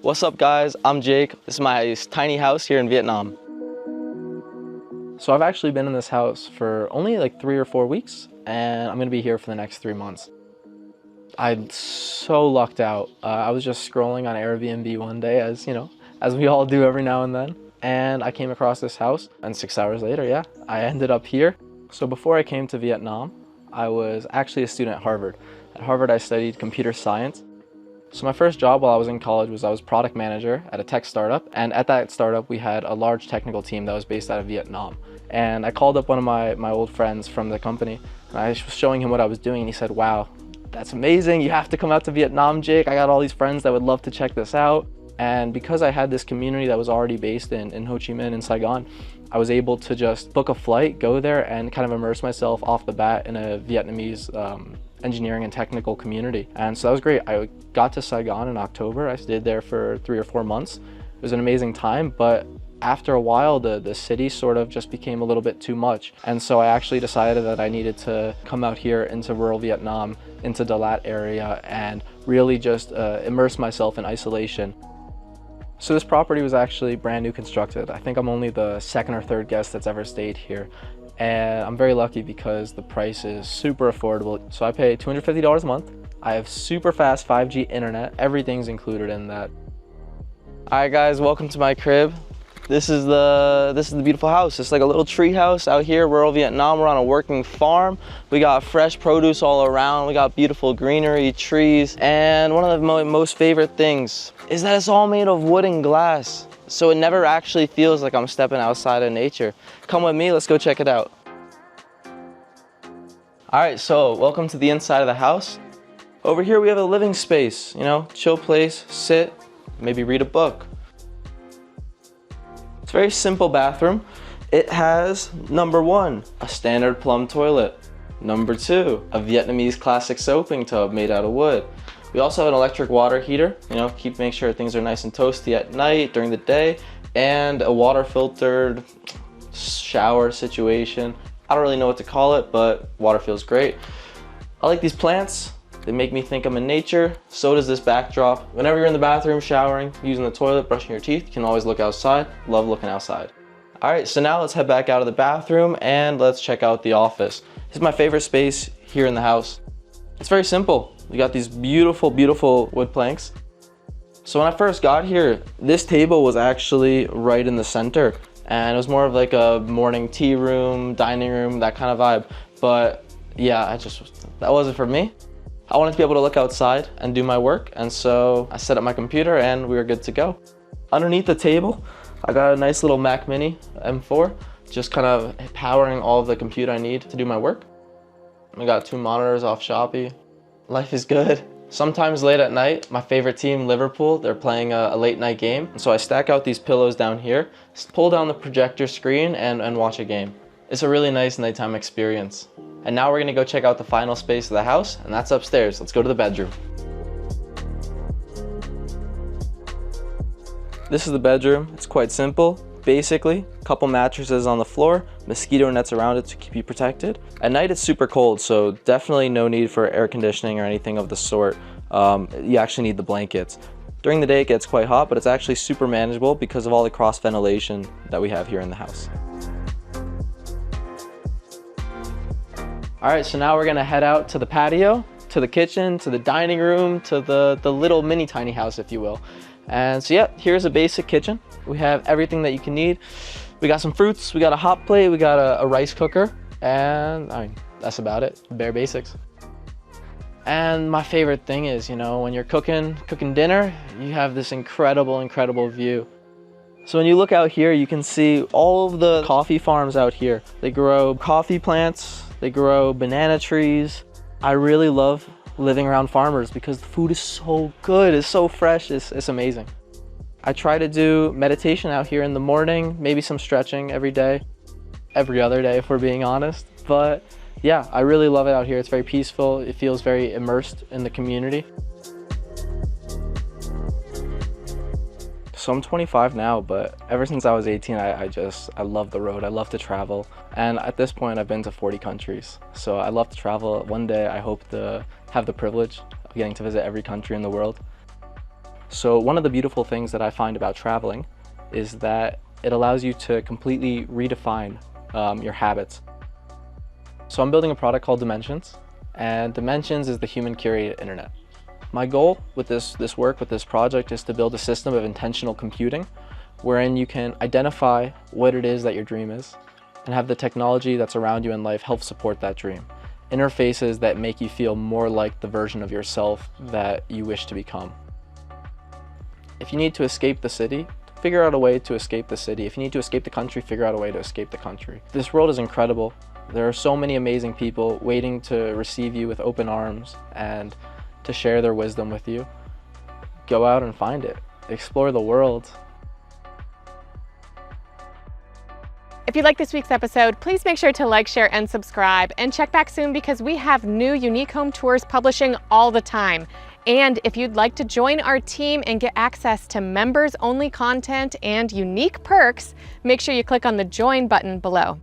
What's up guys, I'm Jake. This is my tiny house here in Vietnam. So I've actually been in this house for only like 3 or 4 weeks, and I'm gonna be here for the next 3 months. I so lucked out. I was just scrolling on Airbnb one day, as we all do every now and then. And I came across this house, and 6 hours later, yeah, I ended up here. So before I came to Vietnam, I was actually a student at Harvard. At Harvard, I studied computer science. So my first job while I was in college was I was product manager at a tech startup. And at that startup, we had a large technical team that was based out of Vietnam. And I called up one of my old friends from the company, and I was showing him what I was doing, and he said, wow, that's amazing. You have to come out to Vietnam, Jake. I got all these friends that would love to check this out. And because I had this community that was already based in Ho Chi Minh and Saigon, I was able to just book a flight, go there, and kind of immerse myself off the bat in a Vietnamese engineering and technical community. And so that was great. I got to Saigon in October. I stayed there for 3 or 4 months. It was an amazing time, but after a while, the city sort of just became a little bit too much. And so I actually decided that I needed to come out here into rural Vietnam, into the Lat area, and really just immerse myself in isolation. So this property was actually brand new constructed. I think I'm only the 2nd or 3rd guest that's ever stayed here. And I'm very lucky because the price is super affordable. So I pay $250 a month. I have super fast 5G internet. Everything's included in that. All right guys, welcome to my crib. This is the beautiful house. It's like a little tree house out here, rural Vietnam. We're on a working farm. We got fresh produce all around. We got beautiful greenery, trees. And one of the most favorite things is that it's all made of wood and glass. So it never actually feels like I'm stepping outside of nature. Come with me, let's go check it out. All right, so welcome to the inside of the house. Over here we have a living space, chill place, sit, maybe read a book. It's a very simple bathroom. It has, number 1, a standard plum toilet. Number 2, a Vietnamese classic soaping tub made out of wood. We also have an electric water heater, make sure things are nice and toasty at night, during the day, and a water filtered shower situation. I don't really know what to call it, but water feels great. I like these plants. They make me think I'm in nature. So does this backdrop. Whenever you're in the bathroom, showering, using the toilet, brushing your teeth, you can always look outside. Love looking outside. All right, so now let's head back out of the bathroom and let's check out the office. This is my favorite space here in the house. It's very simple. We got these beautiful, beautiful wood planks. So when I first got here, this table was actually right in the center, and it was more of like a morning tea room, dining room, that kind of vibe. But yeah, that wasn't for me. I wanted to be able to look outside and do my work, and so I set up my computer and we were good to go. Underneath the table, I got a nice little Mac Mini M4, just kind of powering all of the computer I need to do my work. I got 2 monitors off Shopee. Life is good. Sometimes late at night, my favorite team, Liverpool, they're playing a late night game. So I stack out these pillows down here, pull down the projector screen and watch a game. It's a really nice nighttime experience. And now we're gonna go check out the final space of the house, and that's upstairs. Let's go to the bedroom. This is the bedroom. It's quite simple. Basically, a couple mattresses on the floor, mosquito nets around it to keep you protected. At night it's super cold, so definitely no need for air conditioning or anything of the sort. You actually need the blankets. During the day it gets quite hot, but it's actually super manageable because of all the cross ventilation that we have here in the house. All right, so now we're gonna head out to the patio, to the kitchen, to the dining room, to the little mini tiny house, if you will. And so yeah, here's a basic kitchen. We have everything that you can need. We got some fruits, we got a hot plate, we got a rice cooker, and that's about it, bare basics. And my favorite thing is, when you're cooking dinner, you have this incredible view. So when you look out here, you can see all of the coffee farms out here. They grow coffee plants, they grow banana trees. I really love living around farmers because the food is so good, it's so fresh, it's amazing. I try to do meditation out here in the morning, maybe some stretching every other day if we're being honest. But yeah, I really love it out here. It's very peaceful. It feels very immersed in the community. So I'm 25 now, but ever since I was 18, I love the road. I love to travel. And at this point, I've been to 40 countries. So I love to travel. One day, I hope to have the privilege of getting to visit every country in the world. So one of the beautiful things that I find about traveling is that it allows you to completely redefine your habits. So I'm building a product called Dimensions, and Dimensions is the human curated internet. My goal with this project is to build a system of intentional computing wherein you can identify what it is that your dream is and have the technology that's around you in life help support that dream. Interfaces that make you feel more like the version of yourself that you wish to become. If you need to escape the city, figure out a way to escape the city. If you need to escape the country, figure out a way to escape the country. This world is incredible. There are so many amazing people waiting to receive you with open arms and to share their wisdom with you. Go out and find it. Explore the world. If you like this week's episode, please make sure to like, share, and subscribe. And check back soon because we have new unique home tours publishing all the time. And if you'd like to join our team and get access to members-only content and unique perks, make sure you click on the join button below.